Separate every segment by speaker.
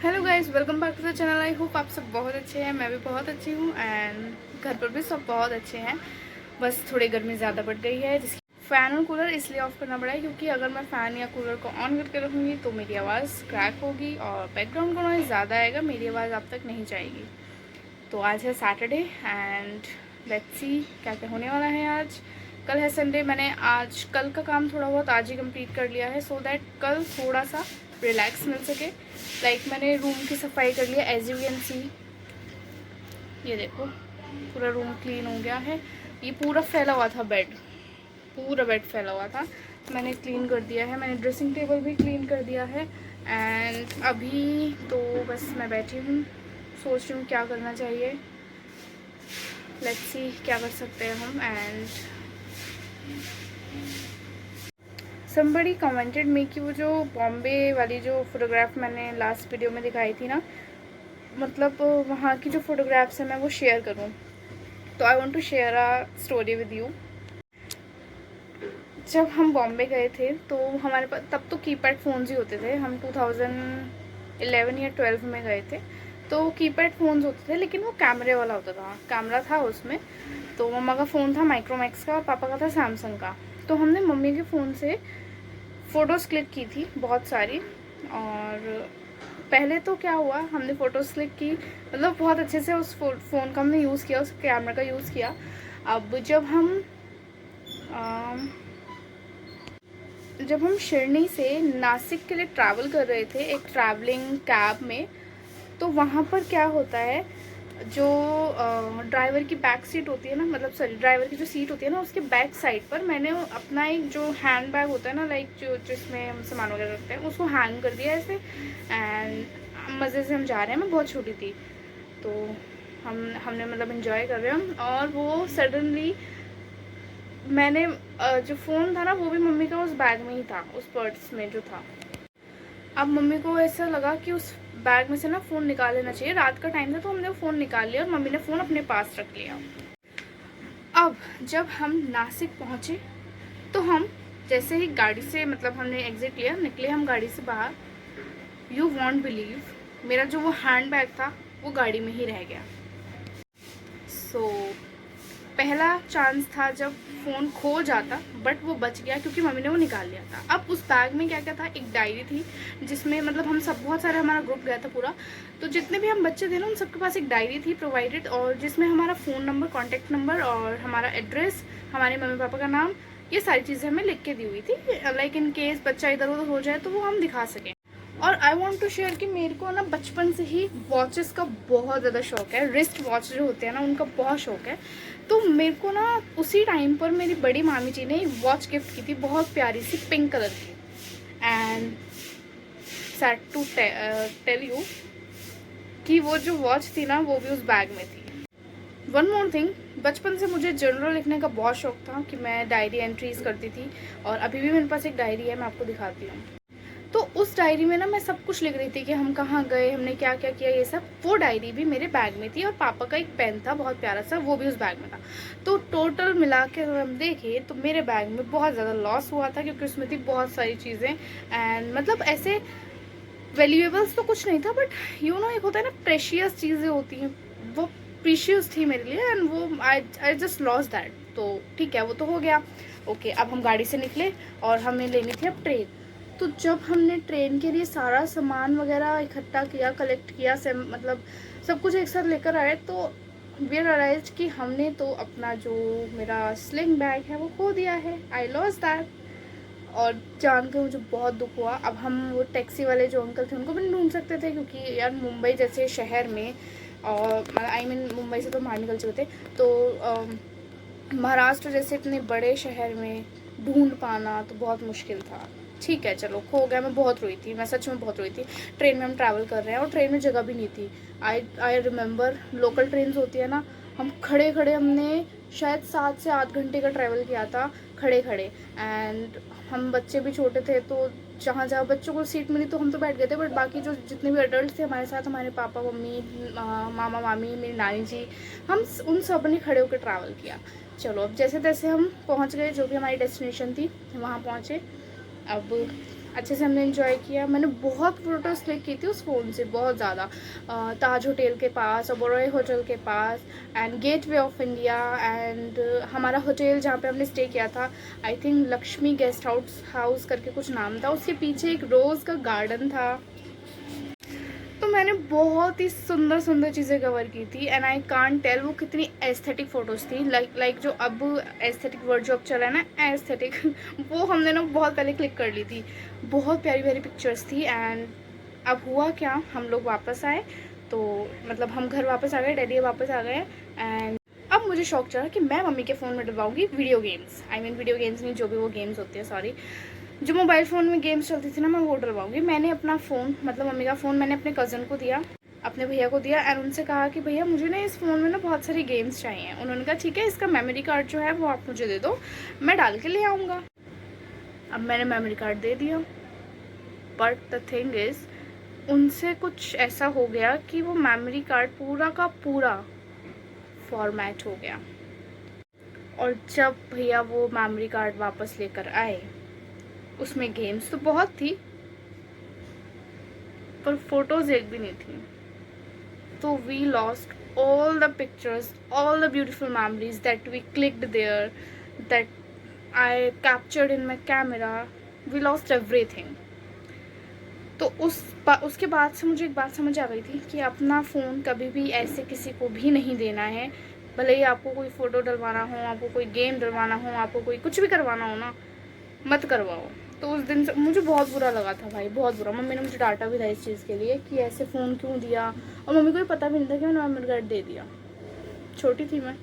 Speaker 1: Hello guys, welcome back to the channel. I hope आप सब बहुत अच्छे हैं। मैं भी बहुत अच्छी हूँ एंड घर पर भी सब बहुत अच्छे हैं। बस थोड़ी गर्मी ज़्यादा बढ़ गई है, जिसकी फ़ैन और कूलर इसलिए ऑफ़ करना पड़ा है क्योंकि अगर मैं फ़ैन या कूलर को ऑन करके रखूँगी तो मेरी आवाज़ क्रैक होगी और बैकग्राउंड का नॉइज़ ज़्यादा आएगा, मेरी आवाज़ आप तक नहीं जाएगी। तो आज है सैटरडे एंड लेट्स सी क्या क्या होने वाला है आज। कल है संडे। मैंने आज कल का काम थोड़ा बहुत आज ही कंप्लीट कर लिया है सो दैट कल थोड़ा सा रिलैक्स मिल सके। लाइक मैंने रूम की सफाई कर लिया एज यू कैन सी। ये देखो पूरा रूम क्लीन हो गया है। ये पूरा फैला हुआ था बेड, पूरा बेड फैला हुआ था, मैंने क्लीन कर दिया है। मैंने ड्रेसिंग टेबल भी क्लीन कर दिया है एंड अभी तो बस मैं बैठी हूँ, सोच रही हूँ क्या करना चाहिए। लेट्स सी क्या कर सकते हैं हम। एंड somebody commented me कि वो जो बॉम्बे वाली जो फ़ोटोग्राफ मैंने लास्ट वीडियो में दिखाई थी ना, मतलब वहाँ की जो फ़ोटोग्राफ्स हैं मैं वो शेयर करूँ। तो I want to share a story with you. जब हम बॉम्बे गए थे तो हमारे पास तब तो कीपैड फ़ोन्स ही होते थे। हम 2011 या 12 में गए थे तो कीपैड फ़ोन्स होते थे, लेकिन वो कैमरे वाला होता था, कैमरा था उसमें। तो मम्मा का फ़ोन था माइक्रोमैक्स का और पापा का था सैमसंग का। तो हमने मम्मी के फ़ोन से फ़ोटोज़ क्लिक की थी बहुत सारी। और पहले तो क्या हुआ, हमने फ़ोटोज़ क्लिक की, मतलब बहुत अच्छे से उस फ़ोन का हमने यूज़ किया, उस कैमरा का यूज़ किया। अब जब हम शिरनी से नासिक के लिए ट्रैवल कर रहे थे एक ट्रैवलिंग कैब में, तो वहाँ पर क्या होता है, जो ड्राइवर की बैक सीट होती है ना, मतलब सॉरी ड्राइवर की जो सीट होती है ना, उसके बैक साइड पर मैंने अपना एक जो हैंड बैग होता है ना, लाइक जो जिसमें हम सामान वगैरह रखते हैं, उसको हैंग कर दिया ऐसे। एंड मज़े से हम जा रहे हैं, मैं बहुत छोटी थी तो हमने मतलब इन्जॉय कर रहे हैं। और वो सडनली मैंने जो फ़ोन था ना वो भी मम्मी का उस बैग में ही था, उस पर्स में जो था। अब मम्मी को ऐसा लगा कि उस बैग में से ना फ़ोन निकाल लेना चाहिए, रात का टाइम था तो हमने फ़ोन निकाल लिया और मम्मी ने फ़ोन अपने पास रख लिया। अब जब हम नासिक पहुँचे तो हम जैसे ही गाड़ी से, मतलब हमने एग्ज़िट लिया, निकले हम गाड़ी से बाहर, यू वॉन्ट बिलीव मेरा जो वो हैंड बैग था वो गाड़ी में ही रह गया। सो पहला चांस था जब फ़ोन खो जाता, बट वो बच गया क्योंकि मम्मी ने वो निकाल लिया था। अब उस बैग में क्या क्या था, एक डायरी थी जिसमें मतलब हम सब बहुत सारे, हमारा ग्रुप गया था पूरा, तो जितने भी हम बच्चे थे ना उन सबके पास एक डायरी थी प्रोवाइडेड, और जिसमें हमारा फ़ोन नंबर, कॉन्टैक्ट नंबर और हमारा एड्रेस, हमारे मम्मी पापा का नाम, ये सारी चीज़ें हमें लिख के दी हुई थी, लाइक इन केस बच्चा इधर उधर हो जाए तो वो हम दिखा सकें। और आई वॉन्ट टू शेयर कि मेरे को ना बचपन से ही वॉचेस का बहुत ज़्यादा शौक है, रिस्ट वॉच जो होते हैं ना उनका बहुत शौक है। तो मेरे को ना उसी टाइम पर मेरी बड़ी मामी जी ने वॉच गिफ्ट की थी, बहुत प्यारी सी पिंक कलर की। And sad to tell you कि वो जो वॉच थी ना वो भी उस बैग में थी। वन मोर थिंग, बचपन से मुझे जर्नल लिखने का बहुत शौक था कि मैं डायरी एंट्रीज करती थी, और अभी भी मेरे पास एक डायरी है, मैं आपको दिखाती हूँ। तो उस डायरी में ना मैं सब कुछ लिख रही थी कि हम कहाँ गए, हमने क्या क्या किया, ये सब। वो डायरी भी मेरे बैग में थी और पापा का एक पेन था बहुत प्यारा सा, वो भी उस बैग में था। तो टोटल मिला के अगर हम देखें तो मेरे बैग में बहुत ज़्यादा लॉस हुआ था, क्योंकि उसमें थी बहुत सारी चीज़ें। एंड मतलब ऐसे वैल्यूएबल्स तो कुछ नहीं था, बट यू नो एक होता है ना प्रेशियस चीज़ें होती हैं, वो प्रीशियस थी मेरे लिए, एंड वो आई जस्ट लॉस दैट। तो ठीक है, वो तो हो गया। ओके, अब हम गाड़ी से निकले और हमें लेनी थी अब ट्रेन। तो जब हमने ट्रेन के लिए सारा सामान वगैरह इकट्ठा किया, कलेक्ट किया, से मतलब सब कुछ एक साथ लेकर आए, तो वी रियलाइज कि हमने तो अपना जो मेरा स्लिंग बैग है वो खो दिया है। आई लॉस दैट। और जान के मुझे बहुत दुख हुआ। अब हम वो टैक्सी वाले जो अंकल थे उनको भी नहीं ढूंढ सकते थे, क्योंकि यार मुंबई जैसे शहर में, और आई मीन मुंबई से तो बाहर निकल चुके थे, तो महाराष्ट्र जैसे इतने बड़े शहर में ढूंढ पाना तो बहुत मुश्किल था। ठीक है चलो, खो गया। मैं बहुत रोई थी, मैं सच में बहुत रोई थी। ट्रेन में हम ट्रैवल कर रहे हैं और ट्रेन में जगह भी नहीं थी। आई रिमेंबर लोकल ट्रेन होती है ना, हम खड़े खड़े, हमने शायद 7 से 8 घंटे का ट्रैवल किया था खड़े खड़े। एंड हम बच्चे भी छोटे थे, तो जहाँ जहाँ बच्चों को सीट मिली तो हम तो बैठ गए थे, बट बाकी जो जितने भी अडल्ट थे हमारे साथ, हमारे पापा मम्मी, मामा मामी, मेरी नानी जी, हम उन सब ने खड़े होकर ट्रैवल किया। चलो अब जैसे तैसे हम पहुंच गए, जो भी हमारी डेस्टिनेशन थी वहाँ पहुँचे। अब अच्छे से हमने एंजॉय किया। मैंने बहुत फ़ोटोज़ क्लिक की थी उस फ़ोन से, बहुत ज़्यादा। ताज होटल के पास, ओबेरॉय होटल के पास, and gateway of India, and हमारा होटल जहाँ पे हमने स्टे किया था, I think Lakshmi guest house करके कुछ नाम था। उसके पीछे एक रोज़ का गार्डन था। तो मैंने बहुत ही सुंदर सुंदर चीज़ें कवर की थी, एंड आई कांट टेल वो कितनी एस्थेटिक फ़ोटोज़ थी। लाइक जो अब एस्थेटिक वर्ड जो अब चला है ना, एस्थेटिक वो हमने ना बहुत पहले क्लिक कर ली थी। बहुत प्यारी प्यारी पिक्चर्स थी। एंड अब हुआ क्या, हम लोग वापस आए, तो मतलब हम घर वापस आ गए, डैडी वापस आ गए। एंड अब मुझे शौक चढ़ा कि मैं मम्मी के फ़ोन में डलवाऊँगी video games. I mean video games नहीं, जो भी वो गेम्स होती है, सॉरी, जो मोबाइल फ़ोन में गेम्स चलती थी ना, मैं वो डलवाऊँगी। मैंने अपना फ़ोन, मतलब मम्मी का फ़ोन, मैंने अपने कज़न को दिया, अपने भैया को दिया, एंड उनसे कहा कि भैया मुझे ना इस फ़ोन में ना बहुत सारी गेम्स चाहिए। उन्होंने कहा ठीक है, इसका मेमोरी कार्ड जो है वो आप मुझे दे दो, मैं डाल के ले आऊँगा। अब मैंने मेमोरी कार्ड दे दिया, बट द थिंग इज़ उनसे कुछ ऐसा हो गया कि वो मेमोरी कार्ड पूरा का पूरा फॉर्मेट हो गया। और जब भैया वो मेमोरी कार्ड वापस लेकर आए, उसमें गेम्स तो बहुत थी पर फोटोज एक भी नहीं थी। तो we lost all the pictures, all the beautiful memories that we clicked there, that I captured in my camera. We lost everything. तो उसके बाद से मुझे एक बात समझ आ गई थी कि अपना फ़ोन कभी भी ऐसे किसी को भी नहीं देना है। भले ही आपको कोई फ़ोटो डलवाना हो, आपको कोई गेम डलवाना हो, आपको कोई कुछ भी करवाना हो ना, मत करवाओ। तो उस दिन से मुझे बहुत बुरा लगा था भाई, बहुत बुरा। मम्मी ने मुझे डांटा भी था इस चीज़ के लिए कि ऐसे फ़ोन क्यों दिया, और मम्मी को भी पता भी नहीं था कि मैंने मेमोरी कार्ड दे दिया। छोटी थी मैं।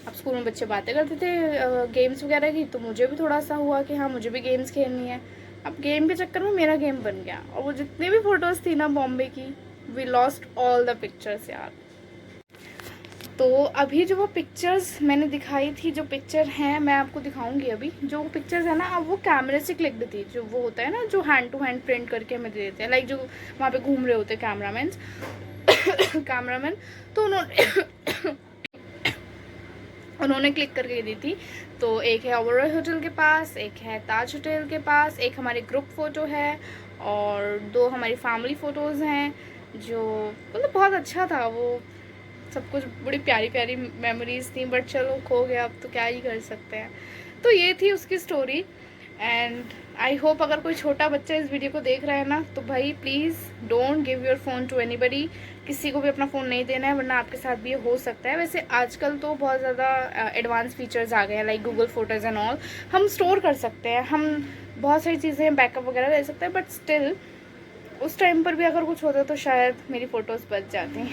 Speaker 1: अब स्कूल में बच्चे बातें करते थे गेम्स वगैरह की, तो मुझे भी थोड़ा सा हुआ कि हाँ मुझे भी गेम्स खेलनी है। अब गेम के चक्कर में मेरा गेम बन गया, और वो जितनी भी फ़ोटोज़ थी ना बॉम्बे की, we lost all the pictures यार। तो अभी जो वो पिक्चर्स मैंने दिखाई थी, जो पिक्चर हैं मैं आपको दिखाऊंगी अभी। जो पिक्चर्स है ना, अब वो कैमरे से क्लिक्ड थी। जो वो होता है ना, जो हैंड टू हैंड प्रिंट करके हमें दे देते हैं, लाइक जो वहाँ पे घूम रहे होते हैं कैमरामैन, तो उन्होंने क्लिक करके दी थी। तो एक है ओबेरॉय होटल के पास, एक है ताज होटल के पास, एक हमारी ग्रुप फ़ोटो है, और 2 हमारी फैमिली फ़ोटोज़ हैं। जो मतलब बहुत अच्छा था वो सब कुछ, बड़ी प्यारी प्यारी मेमोरीज थी। बट चलो खो गया, अब तो क्या ही कर सकते हैं। तो ये थी उसकी स्टोरी। एंड आई होप अगर कोई छोटा बच्चा इस वीडियो को देख रहा है ना, तो भाई please don't give your phone to anybody. किसी को भी अपना फ़ोन नहीं देना है, वरना आपके साथ भी ये हो सकता है। वैसे आजकल तो बहुत ज़्यादा एडवांस फीचर्स आ गए हैं, like Google photos and all. हम स्टोर कर सकते हैं, हम बहुत सारी चीज़ें बैकअप वगैरह ले सकते हैं, बट स्टिल उस टाइम पर भी अगर कुछ होता तो शायद मेरी फ़ोटोज़ बच जाती।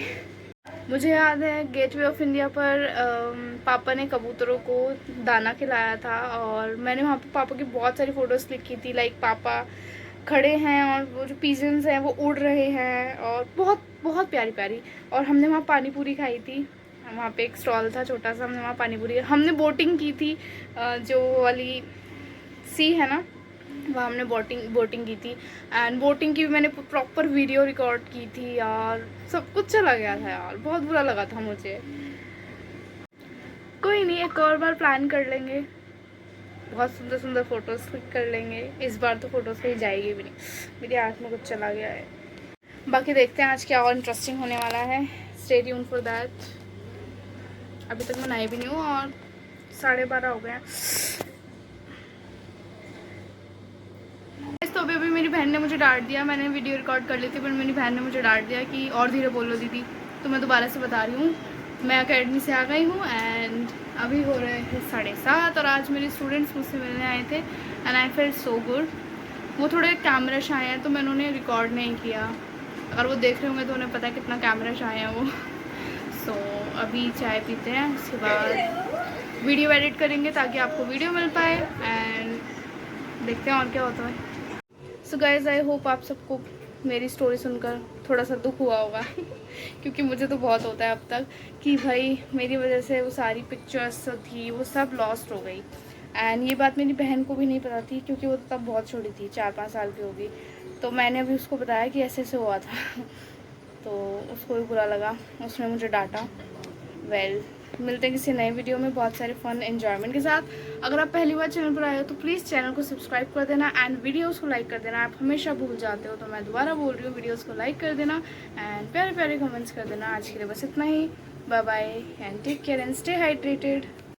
Speaker 1: मुझे याद है गेटवे ऑफ इंडिया पर पापा ने कबूतरों को दाना खिलाया था, और मैंने वहाँ पे पापा की बहुत सारी फ़ोटोज़ क्लिक की थी। लाइक पापा खड़े हैं और वो जो पीजन्स हैं वो उड़ रहे हैं, और बहुत बहुत प्यारी प्यारी। और हमने वहाँ पानी पूरी खाई थी। वहाँ पे एक स्टॉल था छोटा सा, हमने वहाँ पानी पूरी, हमने बोटिंग की थी। जो वाली सी है ना, वहाँ हमने बोटिंग की थी। एंड बोटिंग की भी मैंने प्रॉपर वीडियो रिकॉर्ड की थी यार। सब कुछ चला गया था यार, बहुत बुरा लगा था मुझे। कोई नहीं, एक और बार प्लान कर लेंगे, बहुत सुंदर सुंदर फ़ोटोज़ क्लिक कर लेंगे। इस बार तो फ़ोटोज़ कहीं जाएगी भी नहीं, मेरी आँख में कुछ चला गया है। बाकी देखते हैं आज क्या और इंटरेस्टिंग होने वाला है। Stay tune for that. अभी तक मैं नहाई भी नहीं हूँ, और 12:30 हो गए हैं। तो अभी मेरी बहन ने मुझे डांट दिया। मैंने वीडियो रिकॉर्ड कर ली थी, पर मेरी बहन ने मुझे डांट दिया कि और धीरे बोलो दीदी। तो मैं दोबारा से बता रही हूँ, मैं अकेडमी से आ गई हूँ, एंड अभी हो रहे हैं 7:30, और आज मेरे स्टूडेंट्स मुझसे मिलने आए थे, and I felt so good. वो थोड़े कैमरा शाय हैं, तो मैंने उन्हें रिकॉर्ड नहीं किया। अगर वो देख रहे होंगे तो उन्हें पता है कितना कैमरा शाय है वो। सो अभी चाय पीते हैं, उसके बाद वीडियो एडिट करेंगे ताकि आपको वीडियो मिल पाए, एंड देखते हैं और क्या होता है। सो गाइज़, आई होप आप सबको मेरी स्टोरी सुनकर थोड़ा सा दुख हुआ होगा क्योंकि मुझे तो बहुत होता है अब तक कि भाई मेरी वजह से वो सारी पिक्चर्स थी वो सब लॉस्ट हो गई। एंड ये बात मेरी बहन को भी नहीं पता थी, क्योंकि वो तब बहुत छोटी थी, 4-5 साल की होगी। तो मैंने अभी उसको बताया कि ऐसे ऐसे हुआ था तो उसको भी बुरा लगा, उसने मुझे डांटा। वेल मिलते हैं किसी नए वीडियो में बहुत सारे फन एन्जॉयमेंट के साथ। अगर आप पहली बार चैनल पर आए हो तो प्लीज़ चैनल को सब्सक्राइब कर देना एंड वीडियोस को लाइक कर देना। आप हमेशा भूल जाते हो तो मैं दोबारा बोल रही हूँ, वीडियोस को लाइक कर देना एंड प्यारे प्यारे कमेंट्स कर देना। आज के लिए बस इतना ही। Bye bye and take care and stay hydrated.